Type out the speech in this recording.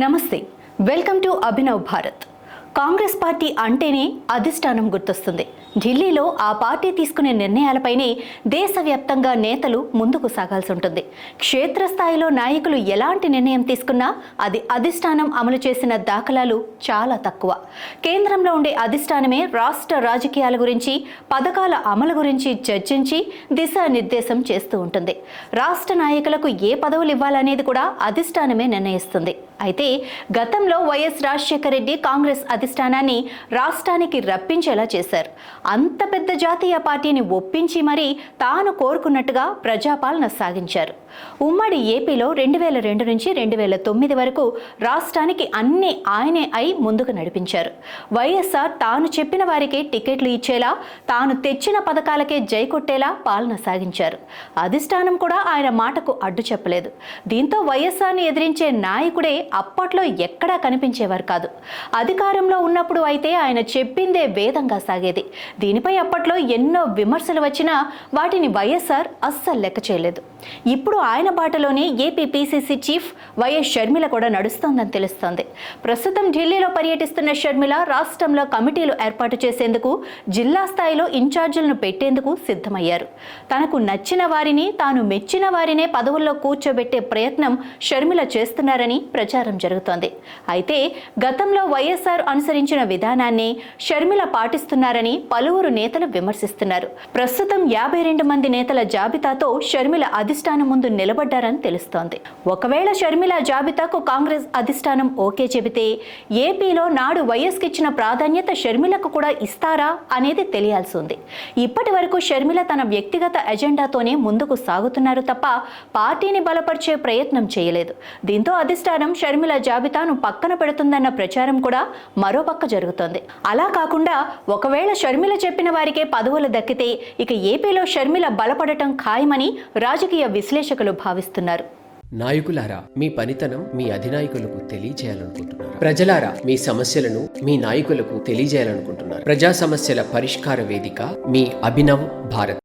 నమస్తే, welcome to Abhinav Bharat. Congress party అంటేనే అధిష్టానం గుర్తొస్తుంది. ఢిల్లీలో ఆ పార్టీ తీసుకునే నిర్ణయాలపైనే దేశవ్యాప్తంగా నేతలు ముందుకు సాగాల్సి ఉంటుంది. క్షేత్రస్థాయిలో నాయకులు ఎలాంటి నిర్ణయం తీసుకున్నా అది అధిష్టానం అమలు చేసిన దాఖలాలు చాలా తక్కువ. కేంద్రంలో ఉండే అధిష్టానమే రాష్ట్ర రాజకీయాల గురించి, పథకాల అమలు గురించి చర్చించి దిశానిర్దేశం చేస్తూ ఉంటుంది. రాష్ట్ర నాయకులకు ఏ పదవులు ఇవ్వాలనేది కూడా అధిష్టానమే నిర్ణయిస్తుంది. అయితే గతంలో వైఎస్ రాజశేఖర రెడ్డి కాంగ్రెస్ అధిష్టానాన్ని రాష్ట్రానికి రప్పించేలా చేశారు. అంత పెద్ద జాతీయ పార్టీని ఒప్పించి మరీ తాను కోరుకున్నట్టుగా ప్రజాపాలన సాగించారు. ఉమ్మడి ఏపీలో 2002 నుంచి 2009 వరకు రాష్ట్రానికి అన్ని ఆయనే అయి ముందుకు నడిపించారు. వైఎస్ఆర్ తాను చెప్పిన వారికి టికెట్లు ఇచ్చేలా, తాను తెచ్చిన పథకాలకే జై కొట్టేలా పాలన సాగించారు. అధిష్టానం కూడా ఆయన మాటకు అడ్డు చెప్పలేదు. దీంతో వైఎస్ఆర్ని ఎదిరించే నాయకుడే అప్పట్లో ఎక్కడా కనిపించేవారు కాదు. అధికారంలో ఉన్నప్పుడు అయితే ఆయన చెప్పిందే వేదంగా సాగేది. దీనిపై అప్పట్లో ఎన్నో విమర్శలు వచ్చినా వాటిని వైఎస్ఆర్ అస్సలు లెక్క చేయలేదు. ఇప్పుడు ఆయన బాటలోనే AP PCC chief YS Sharmila కూడా నడుస్తోందని తెలుస్తోంది. ప్రస్తుతం ఢిల్లీలో పర్యటిస్తున్న షర్మిల రాష్ట్రంలో కమిటీలు ఏర్పాటు చేసేందుకు, జిల్లా స్థాయిలో ఇన్ఛార్జీలను పెట్టేందుకు సిద్ధమయ్యారు. తనకు నచ్చిన వారిని, తాను మెచ్చిన వారినే పదవుల్లో కూర్చోబెట్టే ప్రయత్నం షర్మిల చేస్తున్నారని ప్రచారం జరుగుతోంది. అయితే గతంలో వైఎస్ఆర్ అనుసరించిన విధానాన్ని షర్మిల పాటిస్తున్నారని పలువురు నేతలు విమర్శిస్తున్నారు. ప్రస్తుతం 52 మంది నేతల జాబితాతో షర్మిల అధిష్టానం ముందు నిలబడ్డారని తెలుస్తోంది. ఒకవేళ షర్మిల జాబితాకు కాంగ్రెస్ అధిష్టానం ఓకే చెబితే ఏపీలో నాడు వైఎస్కి ఇచ్చిన ప్రాధాన్యత షర్మిలకు కూడా ఇస్తారా అనేది తెలియాల్సి ఉంది. ఇప్పటి వరకు షర్మిల తన వ్యక్తిగత ఎజెండాతోనే ముందుకు సాగుతున్నారు తప్ప పార్టీని బలపరిచే ప్రయత్నం చేయలేదు. దీంతో అధిష్టానం షర్మిల జాబితాను పక్కన పెడుతుందన్న ప్రచారం కూడా మరోపక్క జరుగుతోంది. అలా కాకుండా ఒకవేళ షర్మిల చెప్పిన వారికే పదవులు దక్కితే ఇక ఏపీలో షర్మిల బలపడటం ఖాయమని రాజకీయ విశ్లేషకులు భావిస్తున్నారు. నాయకులారా, మీ పనితనం మీ అధినాయకులకు తెలియజేయాలనుకుంటున్నారు. ప్రజలారా, మీ సమస్యలను మీ నాయకులకు తెలియజేయాలనుకుంటున్నారు. ప్రజా సమస్యల పరిష్కార వేదిక మీ అభినవ్ భారత్.